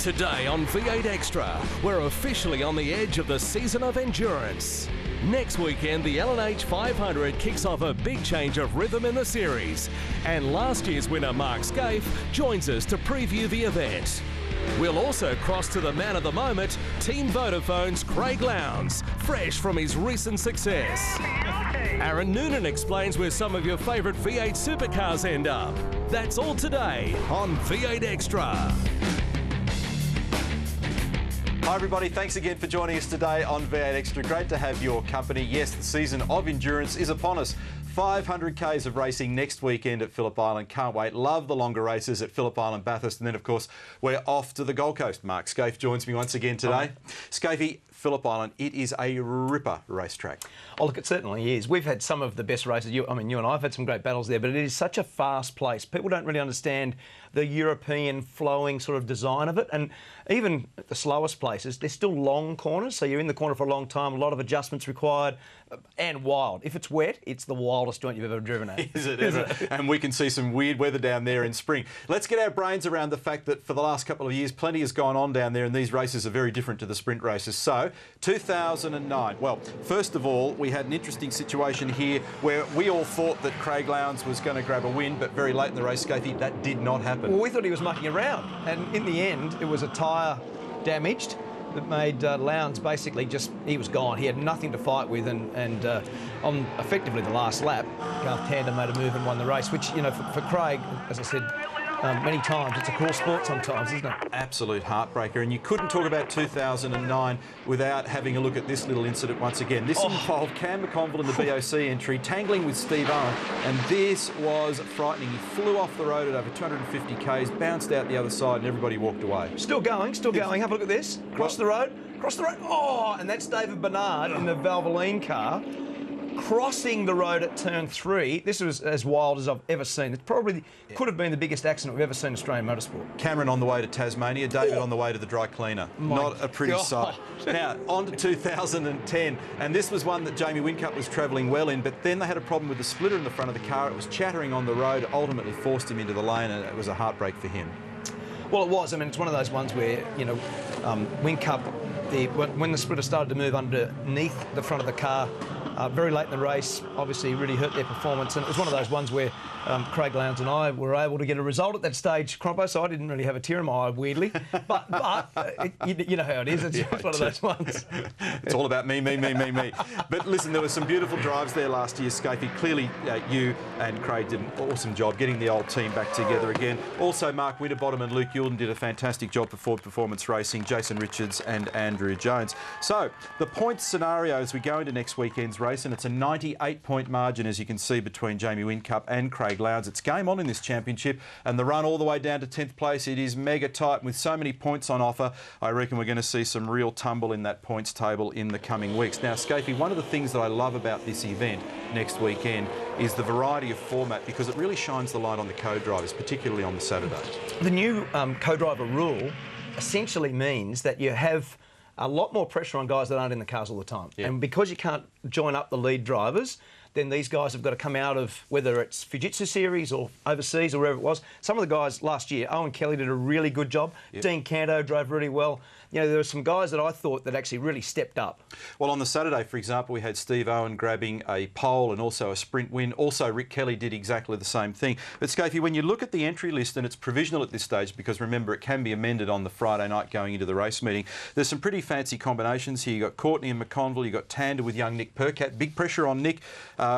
Today on V8 Extra, we're officially on the edge of the season of endurance. Next weekend, the L&H 500 kicks off a big change of rhythm in the series. And last year's winner, Mark Skaife, joins us to preview the event. We'll also cross to the man of the moment, Team Vodafone's Craig Lowndes, fresh from his recent success. Aaron Noonan explains where some of your favourite V8 supercars end up. That's all today on V8 Extra. Hi everybody, thanks again for joining us today on V8 Extra. Great to have your company. Yes, the season of endurance is upon us. 500 Ks of racing next weekend at Phillip Island. Can't wait. Love the longer races at Phillip Island, Bathurst. And then, of course, we're off to the Gold Coast. Mark Skaife joins me once again today. Skaife, Phillip Island, it is a ripper racetrack. Oh, look, it certainly is. We've had some of the best races. You and I have had some great battles there, but it is such a fast place. People don't really understand the European flowing sort of design of it. And even at the slowest places, they're still long corners. So you're in the corner for a long time, a lot of adjustments required, and wild. If it's wet, it's the wildest joint you've ever driven at. Is it ever? And we can see some weird weather down there in spring. Let's get our brains around the fact that for the last couple of years, plenty has gone on down there, and these races are very different to the sprint races. So, 2009. Well, first of all, we had an interesting situation here where we all thought that Craig Lowndes was going to grab a win, but very late in the race, Skaife, that did not happen. Well, we thought he was mucking around, and in the end, it was a tyre damaged that made Lowndes basically he was gone. He had nothing to fight with, and on effectively the last lap, Garth Tander made a move and won the race, which, you know, for Craig, as I said many times, it's a cruel sport sometimes, isn't it? Absolute heartbreaker, and you couldn't talk about 2009 without having a look at this little incident once again. This involved Cam McConville in the BOC entry, tangling with Steve Owen, and this was frightening. He flew off the road at over 250 Ks, bounced out the other side, and everybody walked away. Still going. Have a look at this. Cross the road. Oh, and that's David Bernard in the Valvoline car, crossing the road at turn 3. This was as wild as I've ever seen. It probably could have been the biggest accident we've ever seen in Australian motorsport. Cameron on the way to Tasmania, David on the way to the dry cleaner. Not a pretty sight. Now, on to 2010, and this was one that Jamie Whincup was travelling well in, but then they had a problem with the splitter in the front of the car. It was chattering on the road, ultimately forced him into the lane, and it was a heartbreak for him. Well, it was. I mean, it's one of those ones where, you know, Whincup, when the splitter started to move underneath the front of the car, very late in the race, obviously really hurt their performance, and it was one of those ones where Craig Lowndes and I were able to get a result at that stage, Crompo, so I didn't really have a tear in my eye, weirdly, but you know how it is, it's one of those ones. It's all about me. But listen, there were some beautiful drives there last year, Skaife. Clearly, you and Craig did an awesome job getting the old team back together again. Also, Mark Winterbottom and Luke Youlden did a fantastic job for Ford Performance Racing, Jason Richards and Andrew Jones. So, the points scenario as we go into next weekend's race, and it's a 98-point margin, as you can see, between Jamie Whincup and Craig Lowndes. It's game on in this championship, and the run all the way down to 10th place, it is mega tight. With so many points on offer, I reckon we're going to see some real tumble in that points table in the coming weeks. Now, Skaife, one of the things that I love about this event next weekend is the variety of format, because it really shines the light on the co-drivers, particularly on the Saturday. The new co-driver rule essentially means that you have a lot more pressure on guys that aren't in the cars all the time. Yeah. And because you can't join up the lead drivers, then these guys have got to come out of, whether it's Fujitsu Series or overseas or wherever it was. Some of the guys last year, Owen Kelly did a really good job. Yep. Dean Canto drove really well. You know, there were some guys that I thought that actually really stepped up. Well, on the Saturday, for example, we had Steve Owen grabbing a pole and also a sprint win. Also, Rick Kelly did exactly the same thing. But, Skaife, when you look at the entry list, and it's provisional at this stage, because remember, it can be amended on the Friday night going into the race meeting, there's some pretty fancy combinations here. You've got Courtney and McConville, you've got Tander with young Nick Percat. Big pressure on Nick.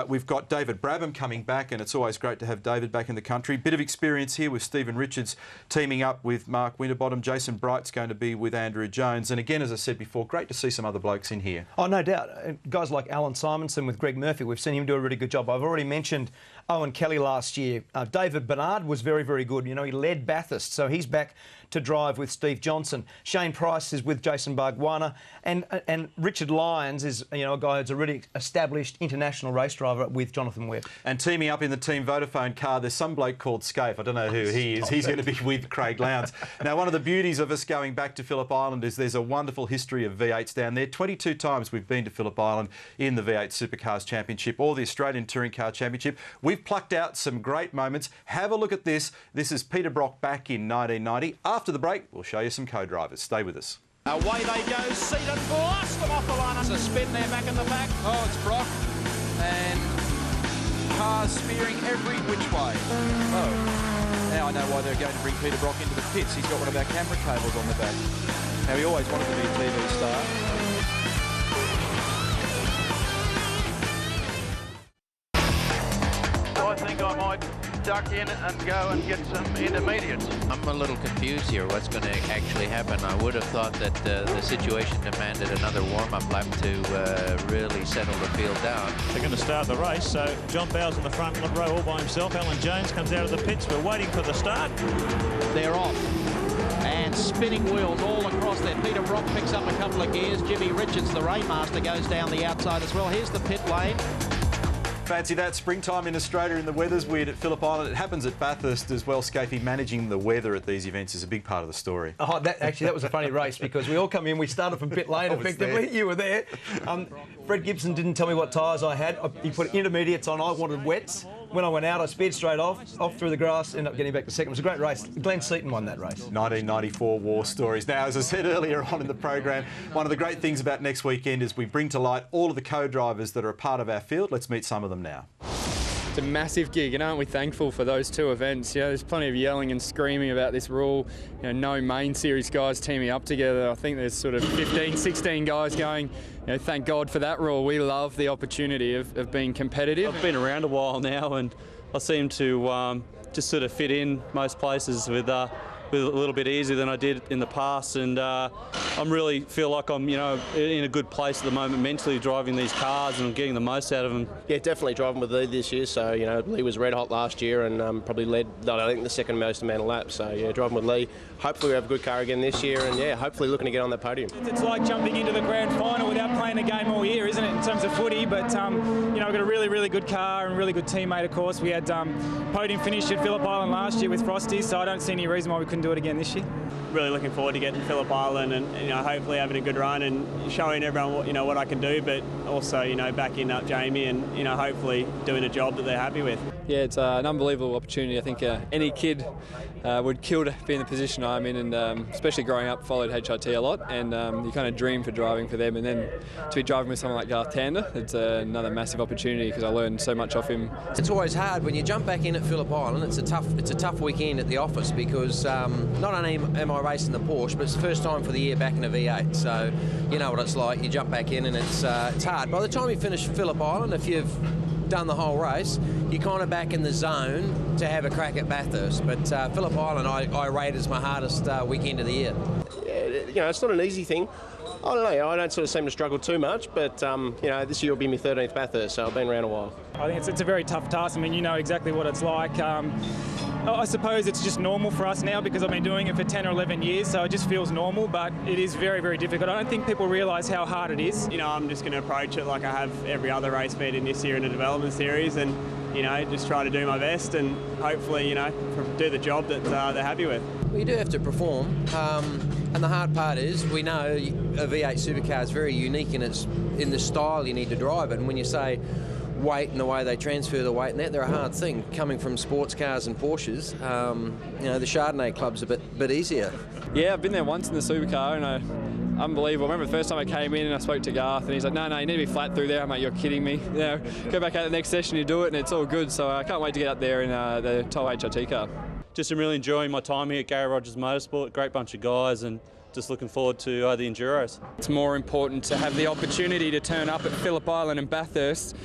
We've got David Brabham coming back, and it's always great to have David back in the country. Bit of experience here with Stephen Richards teaming up with Mark Winterbottom. Jason Bright's going to be with Andrew Jones. And again, as I said before, great to see some other blokes in here. Oh, no doubt. Guys like Alan Simonson with Greg Murphy, we've seen him do a really good job. I've already mentioned Owen Kelly last year. David Bernard was very, very good. You know, he led Bathurst, so he's back to drive with Steve Johnson. Shane Price is with Jason Bargwanna, and Richard Lyons is, you know, a guy who's a really established international race driver with Jonathan Webb. And teaming up in the Team Vodafone car, there's some bloke called Skaife. I don't know who he is. He's going to be with Craig Lowndes. Now, one of the beauties of us going back to Phillip Island is there's a wonderful history of V8s down there. 22 times we've been to Phillip Island in the V8 Supercars Championship or the Australian Touring Car Championship. We've we've plucked out some great moments. Have a look at this. This is Peter Brock back in 1990. After the break, we'll show you some co-drivers. Stay with us. Away they go, Seaton blast them off the line. It's a spin there back in the back. Oh, it's Brock. And cars spearing every which way. Oh, now I know why they're going to bring Peter Brock into the pits. He's got one of our camera cables on the back. Now, he always wanted to be a TV star. I think I might duck in and go and get some intermediates. I'm a little confused here what's going to actually happen. I would have thought that the situation demanded another warm-up lap to really settle the field down. They're going to start the race, so John Bowles in the front row all by himself. Alan Jones comes out of the pits. We're waiting for the start. They're off. And spinning wheels all across there. Peter Brock picks up a couple of gears. Jimmy Richards, the Raymaster, goes down the outside as well. Here's the pit lane. Fancy that, springtime in Australia and the weather's weird at Phillip Island. It happens at Bathurst as well, Skaife. Managing the weather at these events is a big part of the story. Oh, that was a funny race because we all come in, we started from pit lane effectively. You were there. Fred Gibson didn't tell me what tyres I had. He put intermediates on, I wanted wets. When I went out, I sped straight off through the grass, ended up getting back to second. It was a great race. Glenn Seaton won that race. 1994 war stories. Now, as I said earlier on in the program, one of the great things about next weekend is we bring to light all of the co-drivers that are a part of our field. Let's meet some of them now. It's a massive gig, and aren't we thankful for those two events? You know, there's plenty of yelling and screaming about this rule. You know, no main series guys teaming up together. I think there's sort of 15, 16 guys going. You know, thank God for that rule. We love the opportunity of being competitive. I've been around a while now, and I seem to just sort of fit in most places with a little bit easier than I did in the past, and I really feel like I'm, in a good place at the moment mentally, driving these cars and getting the most out of them. Yeah, definitely driving with Lee this year. So Lee was red hot last year and probably led, I think, the second most amount of laps. So yeah, driving with Lee. Hopefully we have a good car again this year, and yeah, hopefully looking to get on that podium. It's like jumping into the grand final without playing the game all year, isn't it? In terms of footy, but we've got a really, really good car and a really good teammate. Of course, we had podium finish at Phillip Island last year with Frosty, so I don't see any reason why we couldn't do it again this year. Really looking forward to getting to Phillip Island and hopefully having a good run and showing everyone what I can do, but also backing up Jamie and hopefully doing a job that they're happy with. Yeah, it's an unbelievable opportunity. I think any kid would kill to be in the position I'm in, and especially growing up, followed HRT a lot, and you kind of dream for driving for them, and then to be driving with someone like Garth Tander, it's another massive opportunity because I learned so much off him. It's always hard when you jump back in at Phillip Island. It's a tough weekend at the office because not only am I racing the Porsche, but it's the first time for the year back in a V8, so you know what it's like. You jump back in and it's hard. By the time you finish Phillip Island, if you've done the whole race, you're kind of back in the zone to have a crack at Bathurst. But Phillip Island I rate as my hardest weekend of the year. Yeah, it's not an easy thing. I don't know, I don't sort of seem to struggle too much, but this year will be my 13th Bathurst, so I've been around a while. I think it's a very tough task. I mean, you know exactly what it's like. I suppose it's just normal for us now because I've been doing it for 10 or 11 years, so it just feels normal, but it is very, very difficult. I don't think people realise how hard it is. I'm just going to approach it like I have every other race meet in this year in the development series, and just try to do my best and hopefully do the job that they're happy with. Well, you do have to perform, and the hard part is we know a V8 supercar is very unique in the style you need to drive it, and when you say weight and the way they transfer the weight and that, they're a hard thing. Coming from sports cars and Porsches, the Chardonnay club's a bit easier. Yeah, I've been there once in the supercar, and unbelievable. I remember the first time I came in and I spoke to Garth, and he's like, no, you need to be flat through there. I'm like, you're kidding me. Go back out the next session, you do it, and it's all good. So I can't wait to get up there in the Toll HRT car. Just really enjoying my time here at Gary Rogers Motorsport. Great bunch of guys, and just looking forward to the Enduros. It's more important to have the opportunity to turn up at Phillip Island and Bathurst,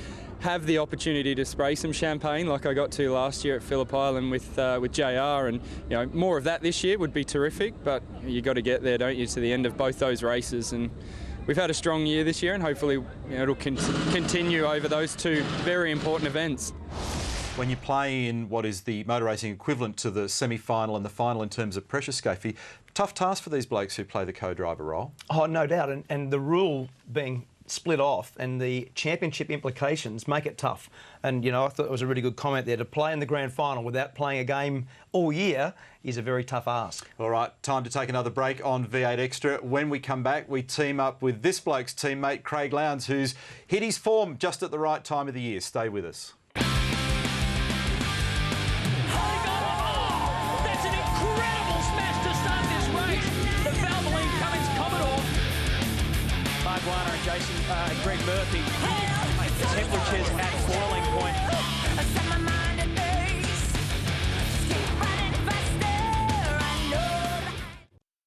have the opportunity to spray some champagne like I got to last year at Phillip Island with JR, and more of that this year would be terrific, but you got to get there, don't you, to the end of both those races, and we've had a strong year this year, and hopefully it'll continue over those two very important events. When you play in what is the motor racing equivalent to the semi-final and the final in terms of pressure, Skaife, tough task for these blokes who play the co-driver role. Oh, no doubt, and the rule being split off and the championship implications make it tough. And, I thought it was a really good comment there. To play in the grand final without playing a game all year is a very tough ask. All right, time to take another break on V8 Extra. When we come back, we team up with this bloke's teammate, Craig Lowndes, who's hit his form just at the right time of the year. Stay with us. Jason and Greg Murphy. The temperature's at boiling point.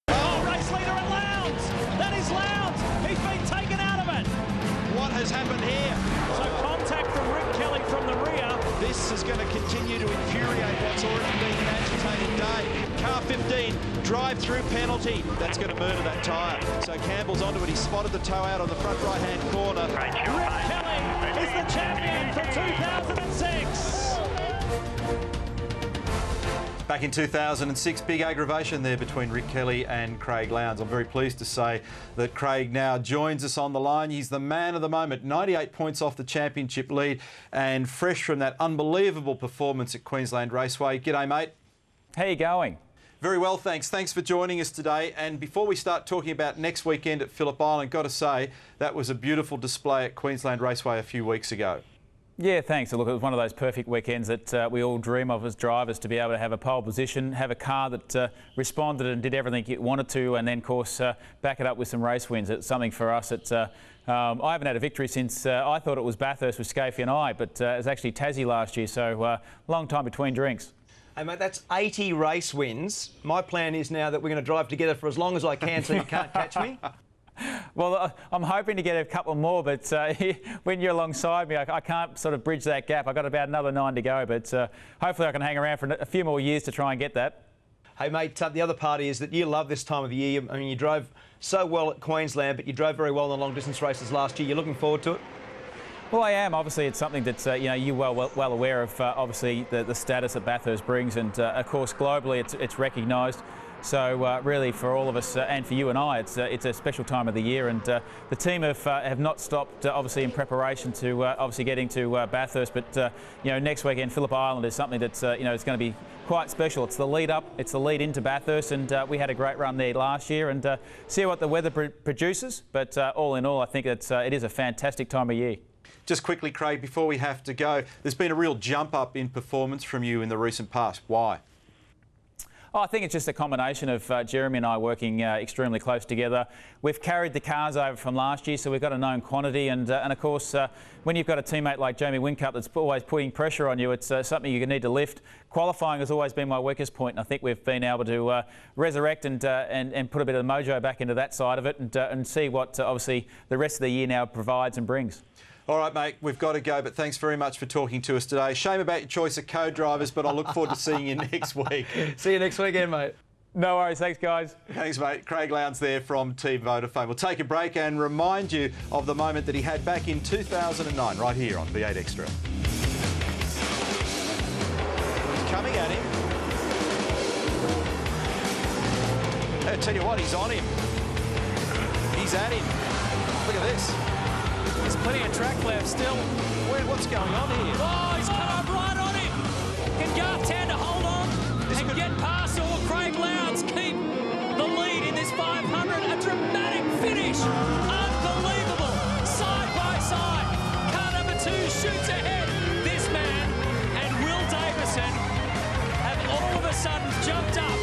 Oh, race leader at Lowndes. That is Lowndes. He's been taken out of it. What has happened here? So contact from Rick Kelly from the rear. This is going to continue to infuriate what's already been an agitated day. Car 15, drive-through penalty. That's going to murder that tyre. So Campbell's onto it. He spotted the toe out on the front right-hand corner. Rick Kelly is the champion for 2006. Back in 2006, big aggravation there between Rick Kelly and Craig Lowndes. I'm very pleased to say that Craig now joins us on the line. He's the man of the moment, 98 points off the championship lead and fresh from that unbelievable performance at Queensland Raceway. G'day, mate. How you going? Very well, thanks. Thanks for joining us today. And before we start talking about next weekend at Phillip Island, got to say, that was a beautiful display at Queensland Raceway a few weeks ago. Yeah, thanks. Look, it was one of those perfect weekends that we all dream of as drivers, to be able to have a pole position, have a car that responded and did everything it wanted to, and then, of course, back it up with some race wins. It's something for us. I haven't had a victory since I thought it was Bathurst with Skaife and I, but it was actually Tassie last year, so long time between drinks. Hey, mate, that's 80 race wins. My plan is now that we're going to drive together for as long as I can so you can't catch me. Well, I'm hoping to get a couple more, but when you're alongside me, I can't sort of bridge that gap. I've got about another 9 to go, but hopefully I can hang around for a few more years to try and get that. Hey, mate, the other part is that you love this time of the year. I mean, you drove so well at Queensland, but you drove very well in the long-distance races last year. You're looking forward to it? Well, I am. Obviously, it's something that you're well aware of. Obviously, the status that Bathurst brings, and of course, globally, it's recognised. So really, for all of us and for you and I, it's a special time of the year, and the team have not stopped, obviously, in preparation to obviously getting to Bathurst. But next weekend, Phillip Island is something that's it's going to be quite special. It's the lead up, it's the lead into Bathurst, and we had a great run there last year, and see what the weather produces. But all in all, I think it is a fantastic time of year. Just quickly, Craig, before we have to go, there's been a real jump up in performance from you in the recent past. Why? Oh, I think it's just a combination of Jeremy and I working extremely close together. We've carried the cars over from last year, so we've got a known quantity. And of course, when you've got a teammate like Jamie Whincup that's always putting pressure on you, it's something you need to lift. Qualifying has always been my weakest point, and I think we've been able to resurrect and put a bit of mojo back into that side of it, and see what obviously the rest of the year now provides and brings. All right, mate, we've got to go, but thanks very much for talking to us today. Shame about your choice of co-drivers, but I look forward to seeing you next week. See you next weekend, mate. No worries. Thanks, guys. Thanks, mate. Craig Lowndes there from Team Vodafone. We'll take a break and remind you of the moment that he had back in 2009, right here on V8 Extra. Coming at him. I tell you what, he's on him. He's at him. Look at this. There's plenty of track left still. What's going on here? Oh, he's come up right on him. Can Garth Tander hold on and get past, or Craig Lowndes keep the lead in this 500? A dramatic finish. Unbelievable. Side by side. Car number 2 shoots ahead. This man and Will Davison have all of a sudden jumped up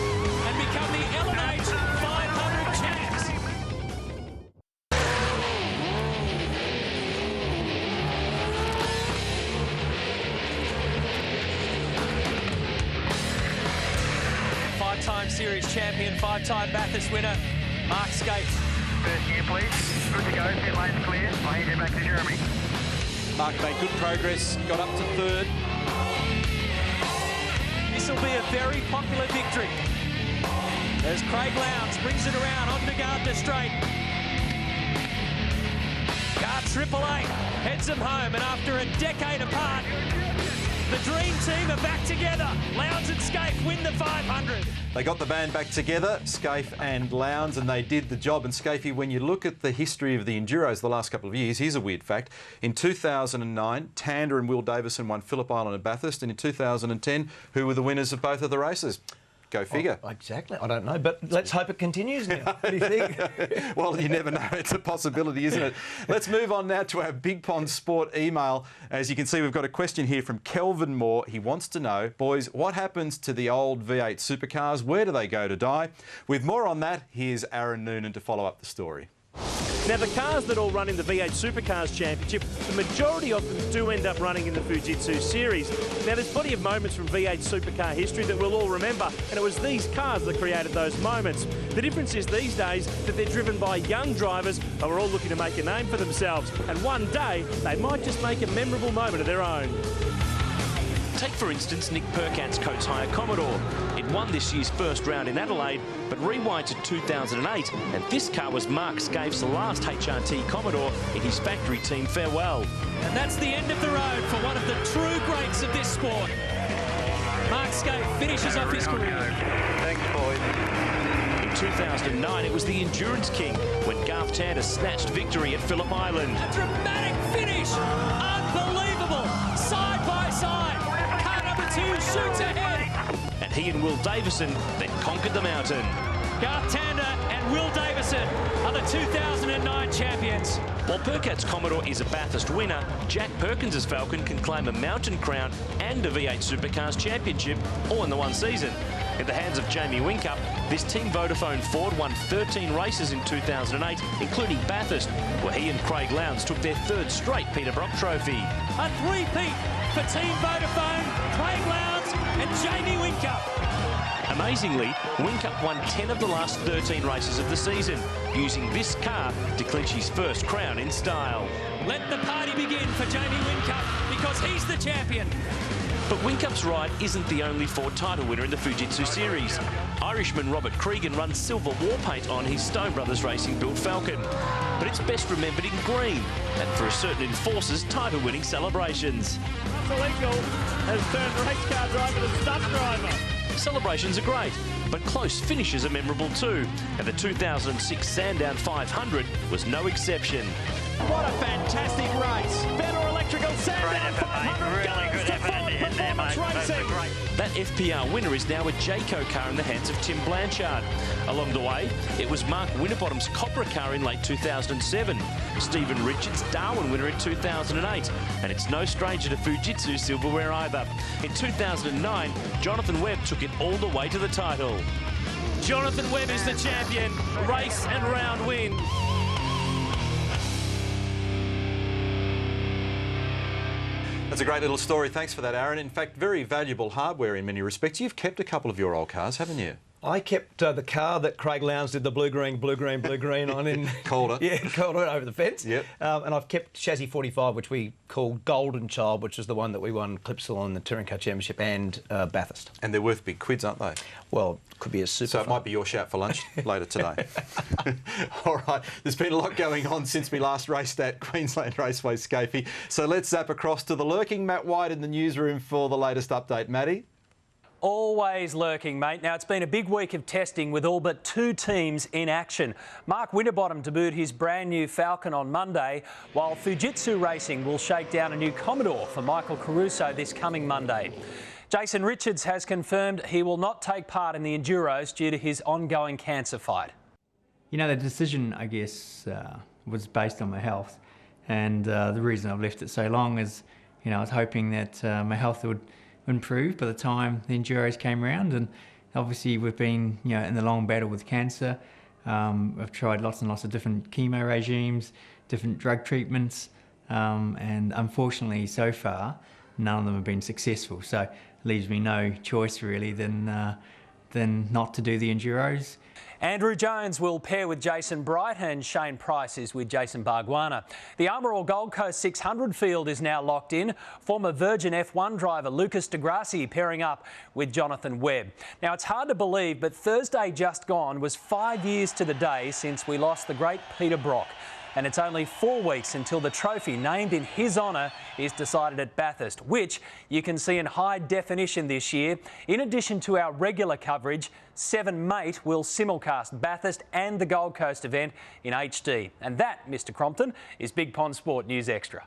and become the LNH 500 champs. Five-time series champion, 5-time Bathurst winner, Mark Skaife. First gear, please. Good to go. Pit lane's clear. I head back to Jeremy. Mark made good progress, got up to 3rd. This will be a very popular victory as Craig Lowndes brings it around onto Gardner Straight. Car 888 heads them home, and after a decade apart, the dream team are back together. Lowndes and Skaife win the 500. They got the band back together, Skaife and Lowndes, and they did the job. And Skaife, when you look at the history of the Enduros the last couple of years, here's a weird fact. In 2009, Tander and Will Davison won Phillip Island and Bathurst, and in 2010, who were the winners of both of the races? Go figure. Oh, exactly. I don't know, but let's hope it continues now. What do you think? Well, you never know. It's a possibility, isn't it? Let's move on now to our Big Pond Sport email. As you can see, we've got a question here from Kelvin Moore. He wants to know, boys, what happens to the old V8 supercars? Where do they go to die? With more on that, here's Aaron Noonan to follow up the story. Now, the cars that all run in the V8 Supercars Championship, the majority of them do end up running in the Fujitsu Series. Now, there's plenty of moments from V8 Supercar history that we'll all remember, and it was these cars that created those moments. The difference is these days that they're driven by young drivers who are all looking to make a name for themselves, and one day they might just make a memorable moment of their own. Take, for instance, Nick Percat's Coates Hire Commodore. It won this year's first round in Adelaide, but rewind to 2008, and this car was Mark Skaife's last HRT Commodore in his factory team farewell. And that's the end of the road for one of the true greats of this sport. Mark Skaife finishes off his career. Thanks, boys. In 2009, it was the Endurance King when Garth Tander snatched victory at Phillip Island. A dramatic finish! Unbelievable! Side by side! Car number 2 shoots ahead! And he and Will Davison then conquered the mountain. Garth Tander and Will Davison are the 2009 champions. While Percat's Commodore is a Bathurst winner, Jack Perkins's Falcon can claim a mountain crown and a V8 Supercars championship all in the one season. In the hands of Jamie Whincup, this Team Vodafone Ford won 13 races in 2008, including Bathurst, where he and Craig Lowndes took their third straight Peter Brock trophy. A three-peat for Team Vodafone, Craig Lowndes and Jamie Whincup. Amazingly, Whincup won 10 of the last 13 races of the season, using this car to clinch his first crown in style. Let the party begin for Jamie Whincup because he's the champion. But Whincup's ride isn't the only Ford title winner in the Fujitsu Series. Irishman Robert Cregan runs silver war paint on his Stone Brothers Racing built Falcon. But it's best remembered in green, and for a certain enforcer's title-winning celebrations. Russell Engel has turned race car driver to stunt driver. Celebrations are great, but close finishes are memorable too, and the 2006 Sandown 500 was no exception. What a fantastic race! Better Electrical Sandown 500 goes to Ford Performance Racing. That FPR winner is now a Jayco car in the hands of Tim Blanchard. Along the way, it was Mark Winterbottom's Copra car in late 2007, Stephen Richards' Darwin winner in 2008, and it's no stranger to Fujitsu silverware either. In 2009, Jonathan Webb took it all the way to the title. Jonathan Webb is the champion. Race and round win. That's a great little story. Thanks for that, Aaron. In fact, very valuable hardware in many respects. You've kept a couple of your old cars, haven't you? I kept the car that Craig Lowndes did the blue-green on in... Calder. Yeah, Calder over the fence. Yep. And I've kept Chassis 45, which we call Golden Child, which is the one that we won Clipsal on the Touring Car Championship and Bathurst. And they're worth big quids, aren't they? Well, could be a super So it might be your shout for lunch later today. All right, there's been a lot going on since we last raced at Queensland Raceway Skaife. So let's zap across to the lurking Matt White in the newsroom for the latest update. Matty? Always lurking, mate. Now, it's been a big week of testing with all but 2 teams in action. Mark Winterbottom debuted his brand new Falcon on Monday, while Fujitsu Racing will shake down a new Commodore for Michael Caruso this coming Monday. Jason Richards has confirmed he will not take part in the Enduros due to his ongoing cancer fight. You know, the decision, I guess, was based on my health. And the reason I've left it so long is, you know, I was hoping that my health would improve by the time the Enduros came around, and obviously we've been, you know, in the long battle with cancer. I've tried lots and lots of different chemo regimes, different drug treatments, and unfortunately so far none of them have been successful. So it leaves me no choice really than not to do the Enduros. Andrew Jones will pair with Jason Bright, and Shane Price is with Jason Barguana. The Armour All Gold Coast 600 field is now locked in. Former Virgin F1 driver Lucas de Grassi pairing up with Jonathan Webb. Now, it's hard to believe, but Thursday just gone was 5 years to the day since we lost the great Peter Brock. And it's only 4 weeks until the trophy named in his honour is decided at Bathurst, which you can see in high definition this year. In addition to our regular coverage, 7 Mate will simulcast Bathurst and the Gold Coast event in HD. And that, Mr Crompton, is Big Pond Sport News Extra.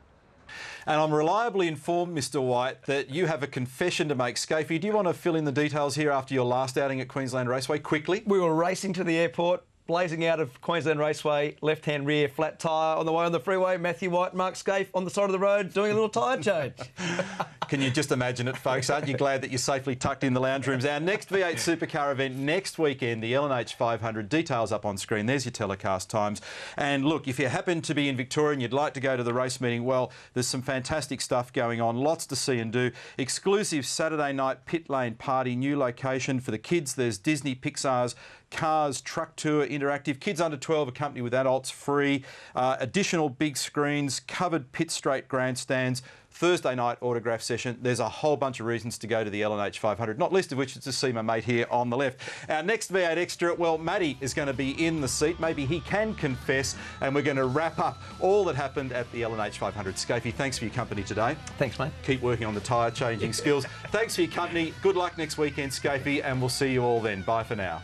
And I'm reliably informed, Mr White, that you have a confession to make. Skaife, do you want to fill in the details here after your last outing at Queensland Raceway quickly? We were racing to the airport. blazing out of Queensland Raceway, left-hand rear, flat tyre on the way on the freeway. Matthew White, Mark Skaife on the side of the road doing a little tyre change. Can you just imagine it, folks? Aren't you glad that you're safely tucked in the lounge rooms? Our next V8 Supercar event next weekend, the LNH 500. Details up on screen. There's your telecast times. And look, if you happen to be in Victoria and you'd like to go to the race meeting, well, there's some fantastic stuff going on. Lots to see and do. Exclusive Saturday night pit lane party, new location for the kids. There's Disney Pixar's Cars Truck Tour Interactive. Kids under 12 accompanied with adults free. Additional big screens, covered pit straight grandstands. Thursday night autograph session. There's a whole bunch of reasons to go to the LNH 500, not least of which is to see my mate here on the left. Our next V8 Extra, well, Matty is going to be in the seat. Maybe he can confess, and we're going to wrap up all that happened at the LNH 500. Skaife, thanks for your company today. Thanks, mate. Keep working on the tyre changing skills. Thanks for your company. Good luck next weekend, Skaife, and we'll see you all then. Bye for now.